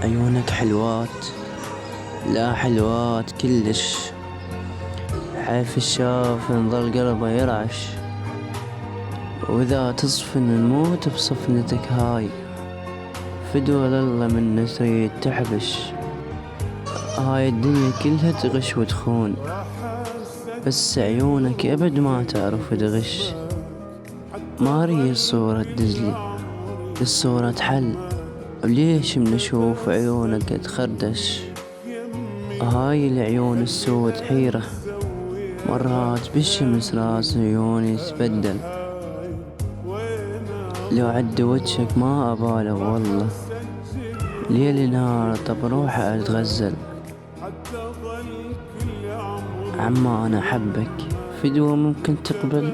عيونك حلوات، لا حلوات كلش. حيف الشاف ينظل قلبه يرعش، وإذا تصفن نموت بصفنتك هاي. فدوى لله من تريد تحبش، هاي الدنيا كلها تغش وتخون، بس عيونك أبد ما تعرف تغش. ما أريد الصورة تدزلي، الصورة تحل، وليش من أشوف عيونك تخردش. هاي العيون السود حيرة، مرات بالشمس راس عيوني تبدل. لو عد وجهك ما أبالغ والله، ليل نهار طب روحه أتغزل. عما أنا أحبك، فدوة ممكن تقبل؟